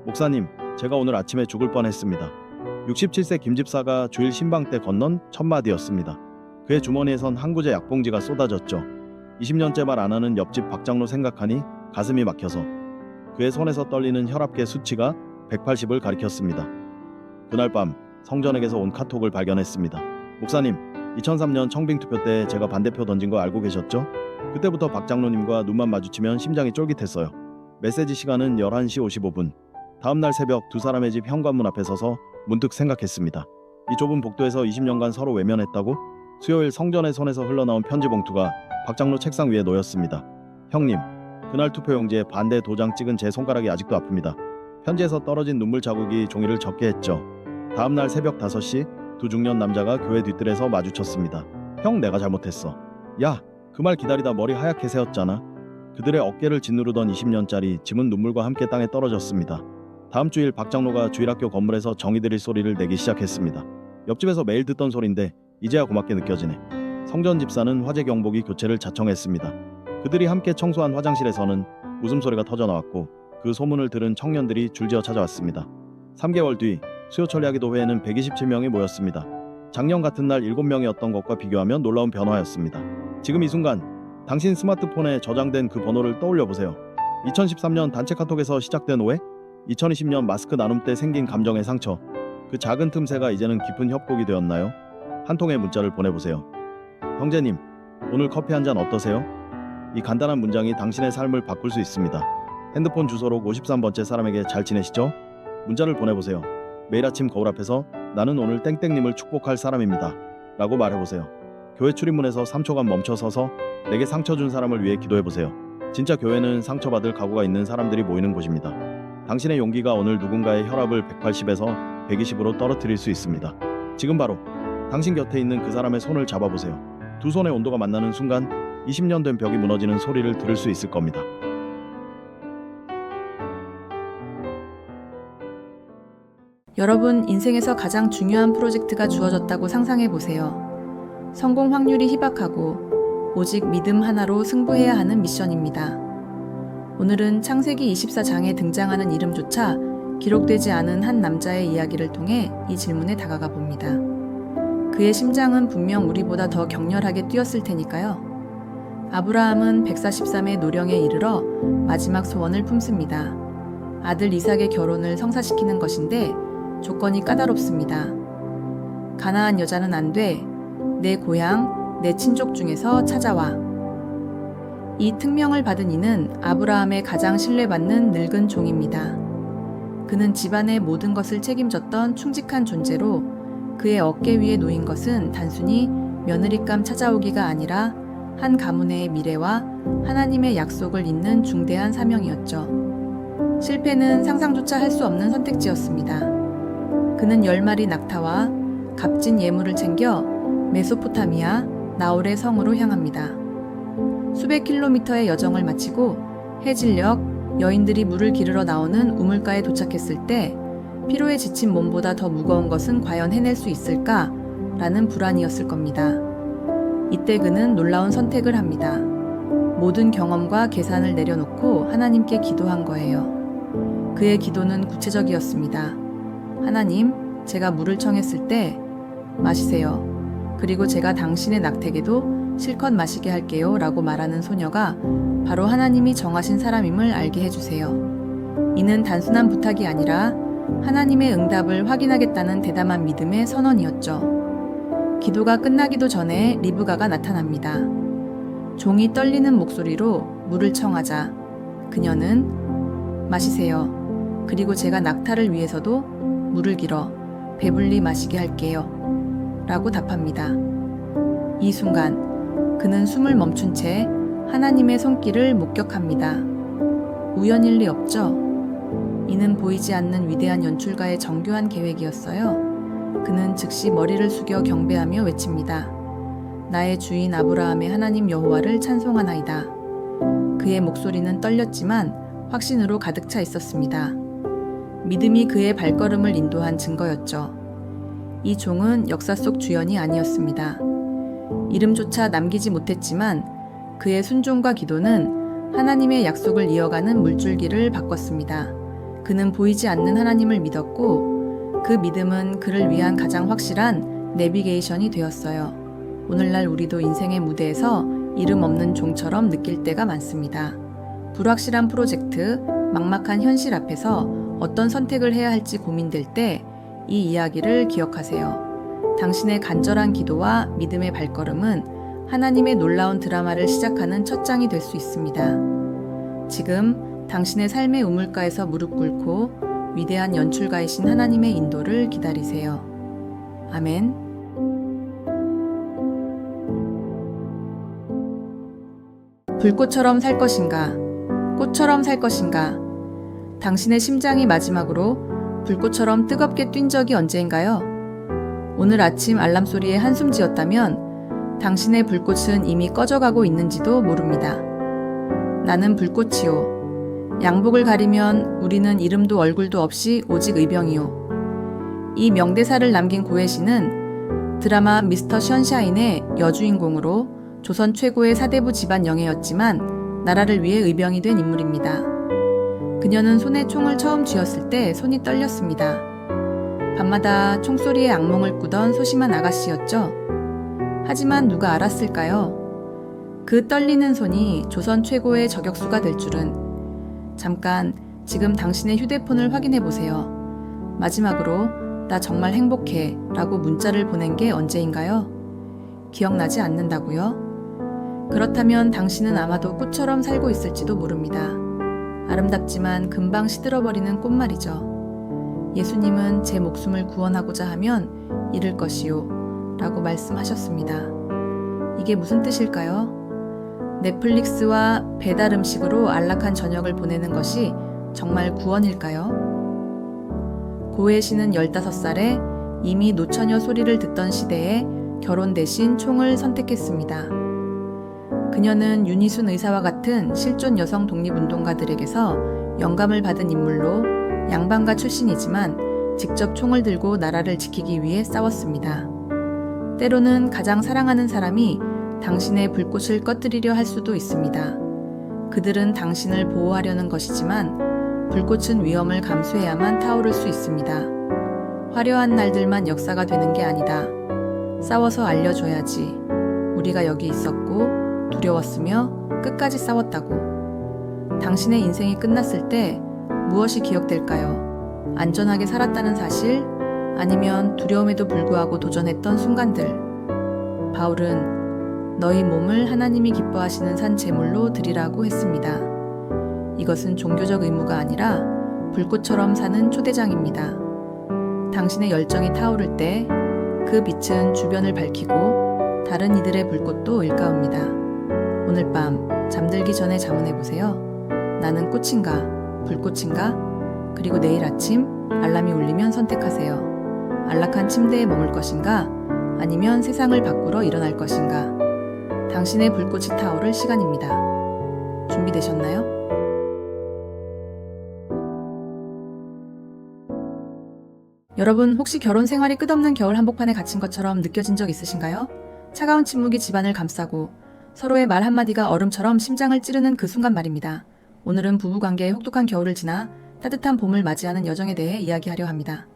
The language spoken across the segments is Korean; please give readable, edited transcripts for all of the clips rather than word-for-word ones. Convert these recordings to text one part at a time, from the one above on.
목사님, 제가 오늘 아침에 죽을 뻔했습니다. 67세 김 집사가 주일 신방 때 건넌 첫 마디였습니다. 그의 주머니에선 한 구제 약봉지가 쏟아졌죠. 20년째 말 안 하는 옆집 박 장로 생각하니 가슴이 막혀서 그의 손에서 떨리는 혈압계 수치가 180을 가리켰습니다. 그날 밤 성전에게서 온 카톡을 발견했습니다. 목사님, 2003년 청빙투표 때 제가 반대표 던진 거 알고 계셨죠? 그때부터 박 장로님과 눈만 마주치면 심장이 쫄깃했어요. 메시지 시간은 11시 55분. 다음날 새벽 두 사람의 집 현관문 앞에 서서 문득 생각했습니다. 이 좁은 복도에서 20년간 서로 외면했다고? 수요일 성전의 손에서 흘러나온 편지 봉투가 박 장로 책상 위에 놓였습니다. 형님, 그날 투표용지에 반대 도장 찍은 제 손가락이 아직도 아픕니다. 편지에서 떨어진 눈물 자국이 종이를 젖게 했죠. 다음날 새벽 5시 두 중년 남자가 교회 뒤뜰에서 마주쳤습니다. 형, 내가 잘못했어. 야, 그 말 기다리다 머리 하얗게 세웠잖아. 그들의 어깨를 짓누르던 20년짜리 짐은 눈물과 함께 땅에 떨어졌습니다. 다음 주일 박 장로가 주일학교 건물에서 정의 드릴 소리를 내기 시작했습니다. 옆집에서 매일 듣던 소린데 이제야 고맙게 느껴지네. 성전 집사는 화재 경보기 교체를 자청했습니다. 그들이 함께 청소한 화장실에서는 웃음소리가 터져나왔고 그 소문을 들은 청년들이 줄지어 찾아왔습니다. 3개월 뒤 수요천리하기도회에는 127명이 모였습니다. 작년 같은 날 7명이었던 것과 비교하면 놀라운 변화였습니다. 지금 이 순간 당신 스마트폰에 저장된 그 번호를 떠올려 보세요. 2013년 단체 카톡에서 시작된 오해? 2020년 마스크 나눔 때 생긴 감정의 상처, 그 작은 틈새가 이제는 깊은 협곡이 되었나요? 한 통의 문자를 보내보세요. 형제님, 오늘 커피 한 잔 어떠세요? 이 간단한 문장이 당신의 삶을 바꿀 수 있습니다. 핸드폰 주소록 53번째 사람에게 잘 지내시죠? 문자를 보내보세요. 매일 아침 거울 앞에서 나는 오늘 땡땡님을 축복할 사람입니다 라고 말해보세요. 교회 출입문에서 3초간 멈춰 서서 내게 상처 준 사람을 위해 기도해보세요. 진짜 교회는 상처받을 각오가 있는 사람들이 모이는 곳입니다. 당신의 용기가 오늘 누군가의 혈압을 180에서 120으로 떨어뜨릴 수 있습니다. 지금 바로 당신 곁에 있는 그 사람의 손을 잡아보세요. 두 손의 온도가 만나는 순간 20년 된 벽이 무너지는 소리를 들을 수 있을 겁니다. 여러분, 인생에서 가장 중요한 프로젝트가 주어졌다고 상상해 보세요. 성공 확률이 희박하고 오직 믿음 하나로 승부해야 하는 미션입니다. 오늘은 창세기 24장에 등장하는 이름조차 기록되지 않은 한 남자의 이야기를 통해 이 질문에 다가가 봅니다. 그의 심장은 분명 우리보다 더 격렬하게 뛰었을 테니까요. 아브라함은 143의 노령에 이르러 마지막 소원을 품습니다. 아들 이삭의 결혼을 성사시키는 것인데 조건이 까다롭습니다. 가나안 여자는 안 돼. 내 고향, 내 친족 중에서 찾아와. 이 특명을 받은 이는 아브라함의 가장 신뢰받는 늙은 종입니다. 그는 집안의 모든 것을 책임졌던 충직한 존재로 그의 어깨 위에 놓인 것은 단순히 며느리감 찾아오기가 아니라 한 가문의 미래와 하나님의 약속을 잇는 중대한 사명이었죠. 실패는 상상조차 할 수 없는 선택지였습니다. 그는 10마리 낙타와 값진 예물을 챙겨 메소포타미아 나홀의 성으로 향합니다. 수백 킬로미터의 여정을 마치고 해질녘 여인들이 물을 기르러 나오는 우물가에 도착했을 때 피로에 지친 몸보다 더 무거운 것은 과연 해낼 수 있을까? 라는 불안이었을 겁니다. 이때 그는 놀라운 선택을 합니다. 모든 경험과 계산을 내려놓고 하나님께 기도한 거예요. 그의 기도는 구체적이었습니다. 하나님, 제가 물을 청했을 때 마시세요. 그리고 제가 당신의 낙태에도 실컷 마시게 할게요 라고 말하는 소녀가 바로 하나님이 정하신 사람임을 알게 해주세요. 이는 단순한 부탁이 아니라 하나님의 응답을 확인하겠다는 대담한 믿음의 선언이었죠. 기도가 끝나기도 전에 리브가가 나타납니다. 종이 떨리는 목소리로 물을 청하자 그녀는 마시세요. 그리고 제가 낙타를 위해서도 물을 길어 배불리 마시게 할게요 라고 답합니다. 이 순간 그는 숨을 멈춘 채 하나님의 손길을 목격합니다. 우연일 리 없죠? 이는 보이지 않는 위대한 연출가의 정교한 계획이었어요. 그는 즉시 머리를 숙여 경배하며 외칩니다. 나의 주인 아브라함의 하나님 여호와를 찬송하나이다. 그의 목소리는 떨렸지만 확신으로 가득 차 있었습니다. 믿음이 그의 발걸음을 인도한 증거였죠. 이 종은 역사 속 주연이 아니었습니다. 이름조차 남기지 못했지만 그의 순종과 기도는 하나님의 약속을 이어가는 물줄기를 바꿨습니다. 그는 보이지 않는 하나님을 믿었고 그 믿음은 그를 위한 가장 확실한 내비게이션이 되었어요. 오늘날 우리도 인생의 무대에서 이름 없는 종처럼 느낄 때가 많습니다. 불확실한 프로젝트, 막막한 현실 앞에서 어떤 선택을 해야 할지 고민될 때 이 이야기를 기억하세요. 당신의 간절한 기도와 믿음의 발걸음은 하나님의 놀라운 드라마를 시작하는 첫 장이 될 수 있습니다. 지금 당신의 삶의 우물가에서 무릎 꿇고 위대한 연출가이신 하나님의 인도를 기다리세요. 아멘. 불꽃처럼 살 것인가? 꽃처럼 살 것인가? 당신의 심장이 마지막으로 불꽃처럼 뜨겁게 뛴 적이 언제인가요? 오늘 아침 알람 소리에 한숨 지었다면 당신의 불꽃은 이미 꺼져가고 있는지도 모릅니다. 나는 불꽃이요. 양복을 가리면 우리는 이름도 얼굴도 없이 오직 의병이요. 이 명대사를 남긴 고해씨는 드라마 미스터 션샤인의 여주인공으로 조선 최고의 사대부 집안 영예였지만 나라를 위해 의병이 된 인물입니다. 그녀는 손에 총을 처음 쥐었을 때 손이 떨렸습니다. 밤마다 총소리에 악몽을 꾸던 소심한 아가씨였죠. 하지만 누가 알았을까요? 그 떨리는 손이 조선 최고의 저격수가 될 줄은. 잠깐 지금 당신의 휴대폰을 확인해 보세요. 마지막으로 나 정말 행복해 라고 문자를 보낸 게 언제인가요? 기억나지 않는다고요? 그렇다면 당신은 아마도 꽃처럼 살고 있을지도 모릅니다. 아름답지만 금방 시들어버리는 꽃말이죠. 예수님은 제 목숨을 구원하고자 하면 잃을 것이요 라고 말씀하셨습니다. 이게 무슨 뜻일까요? 넷플릭스와 배달 음식으로 안락한 저녁을 보내는 것이 정말 구원일까요? 고해 씨는 15살에 이미 노처녀 소리를 듣던 시대에 결혼 대신 총을 선택했습니다. 그녀는 윤희순 의사와 같은 실존 여성 독립운동가들에게서 영감을 받은 인물로 양반가 출신이지만 직접 총을 들고 나라를 지키기 위해 싸웠습니다. 때로는 가장 사랑하는 사람이 당신의 불꽃을 꺼뜨리려 할 수도 있습니다. 그들은 당신을 보호하려는 것이지만 불꽃은 위험을 감수해야만 타오를 수 있습니다. 화려한 날들만 역사가 되는 게 아니다. 싸워서 알려줘야지. 우리가 여기 있었고 두려웠으며 끝까지 싸웠다고. 당신의 인생이 끝났을 때 무엇이 기억될까요? 안전하게 살았다는 사실? 아니면 두려움에도 불구하고 도전했던 순간들? 바울은 너희 몸을 하나님이 기뻐하시는 산 제물로 드리라고 했습니다. 이것은 종교적 의무가 아니라 불꽃처럼 사는 초대장입니다. 당신의 열정이 타오를 때 그 빛은 주변을 밝히고 다른 이들의 불꽃도 일가웁니다. 오늘 밤 잠들기 전에 자문해보세요. 나는 꽃인가? 불꽃인가? 그리고 내일 아침 알람이 울리면 선택하세요. 안락한 침대에 머물 것인가? 아니면 세상을 바꾸러 일어날 것인가? 당신의 불꽃이 타오를 시간입니다. 준비되셨나요? 여러분 혹시 결혼 생활이 끝없는 겨울 한복판에 갇힌 것처럼 느껴진 적 있으신가요? 차가운 침묵이 집안을 감싸고 서로의 말 한마디가 얼음처럼 심장을 찌르는 그 순간 말입니다. 오늘은 부부관계의 혹독한 겨울을 지나 따뜻한 봄을 맞이하는 여정에 대해 이야기하려 합니다.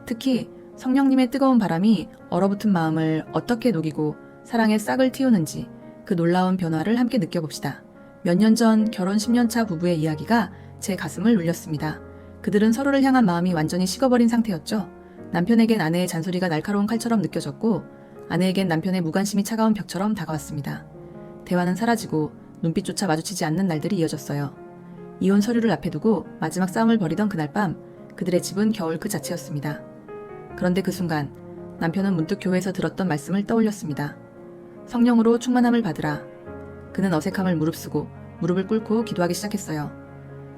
특히 성령님의 뜨거운 바람이 얼어붙은 마음을 어떻게 녹이고 사랑의 싹을 틔우는지 그 놀라운 변화를 함께 느껴봅시다. 몇 년 전 결혼 10년차 부부의 이야기가 제 가슴을 울렸습니다. 그들은 서로를 향한 마음이 완전히 식어버린 상태였죠. 남편에겐 아내의 잔소리가 날카로운 칼처럼 느껴졌고 아내에겐 남편의 무관심이 차가운 벽처럼 다가왔습니다. 대화는 사라지고 눈빛조차 마주치지 않는 날들이 이어졌어요. 이혼 서류를 앞에 두고 마지막 싸움을 벌이던 그날 밤 그들의 집은 겨울 그 자체였습니다. 그런데 그 순간 남편은 문득 교회에서 들었던 말씀을 떠올렸습니다. 성령으로 충만함을 받으라. 그는 어색함을 무릅쓰고 무릎을 꿇고 기도하기 시작했어요.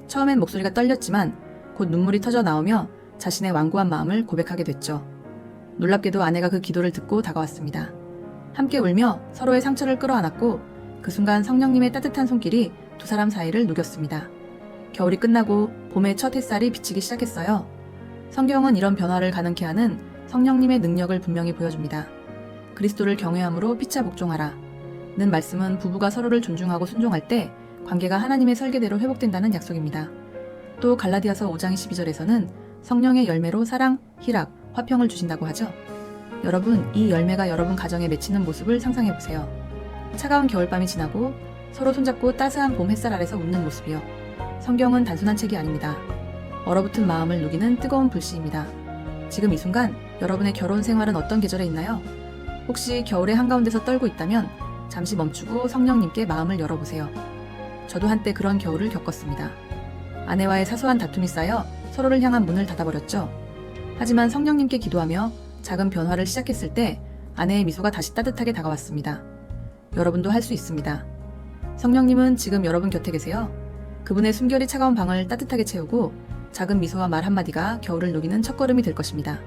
처음엔 목소리가 떨렸지만 곧 눈물이 터져 나오며 자신의 완고한 마음을 고백하게 됐죠. 놀랍게도 아내가 그 기도를 듣고 다가왔습니다. 함께 울며 서로의 상처를 끌어안았고 그 순간 성령님의 따뜻한 손길이 두 사람 사이를 녹였습니다. 겨울이 끝나고 봄의 첫 햇살이 비치기 시작했어요. 성경은 이런 변화를 가능케 하는 성령님의 능력을 분명히 보여줍니다. 그리스도를 경외함으로 피차 복종하라. 는 말씀은 부부가 서로를 존중하고 순종할 때 관계가 하나님의 설계대로 회복된다는 약속입니다. 또 갈라디아서 5장 12절에서는 성령의 열매로 사랑, 희락, 화평을 주신다고 하죠. 여러분, 이 열매가 여러분 가정에 맺히는 모습을 상상해 보세요. 차가운 겨울밤이 지나고 서로 손잡고 따스한 봄 햇살 아래서 웃는 모습이요. 성경은 단순한 책이 아닙니다. 얼어붙은 마음을 녹이는 뜨거운 불씨입니다. 지금 이 순간 여러분의 결혼 생활은 어떤 계절에 있나요? 혹시 겨울의 한가운데서 떨고 있다면 잠시 멈추고 성령님께 마음을 열어보세요. 저도 한때 그런 겨울을 겪었습니다. 아내와의 사소한 다툼이 쌓여 서로를 향한 문을 닫아버렸죠. 하지만 성령님께 기도하며 작은 변화를 시작했을 때 아내의 미소가 다시 따뜻하게 다가왔습니다. 여러분도 할 수 있습니다. 성령님은 지금 여러분 곁에 계세요. 그분의 숨결이 차가운 방을 따뜻하게 채우고 작은 미소와 말 한마디가 겨울을 녹이는 첫걸음이 될 것입니다.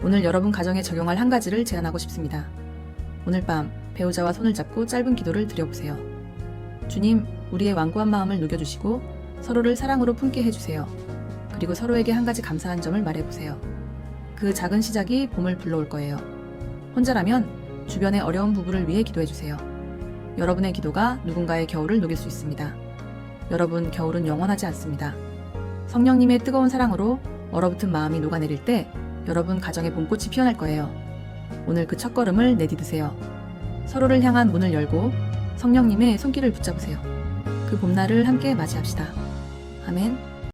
오늘 여러분 가정에 적용할 한 가지를 제안하고 싶습니다. 오늘 밤 배우자와 손을 잡고 짧은 기도를 드려보세요. 주님, 우리의 완고한 마음을 녹여주시고 서로를 사랑으로 품게 해주세요. 그리고 서로에게 한 가지 감사한 점을 말해보세요. 그 작은 시작이 봄을 불러올 거예요. 혼자라면 주변의 어려운 부부를 위해 기도해주세요. 여러분의 기도가 누군가의 겨울을 녹일 수 있습니다. 여러분, 겨울은 영원하지 않습니다. 성령님의 뜨거운 사랑으로 얼어붙은 마음이 녹아내릴 때 여러분 가정의 봄꽃이 피어날 거예요. 오늘 그 첫걸음을 내디드세요. 서로를 향한 문을 열고 성령님의 손길을 붙잡으세요. 그 봄날을 함께 맞이합시다. 아멘.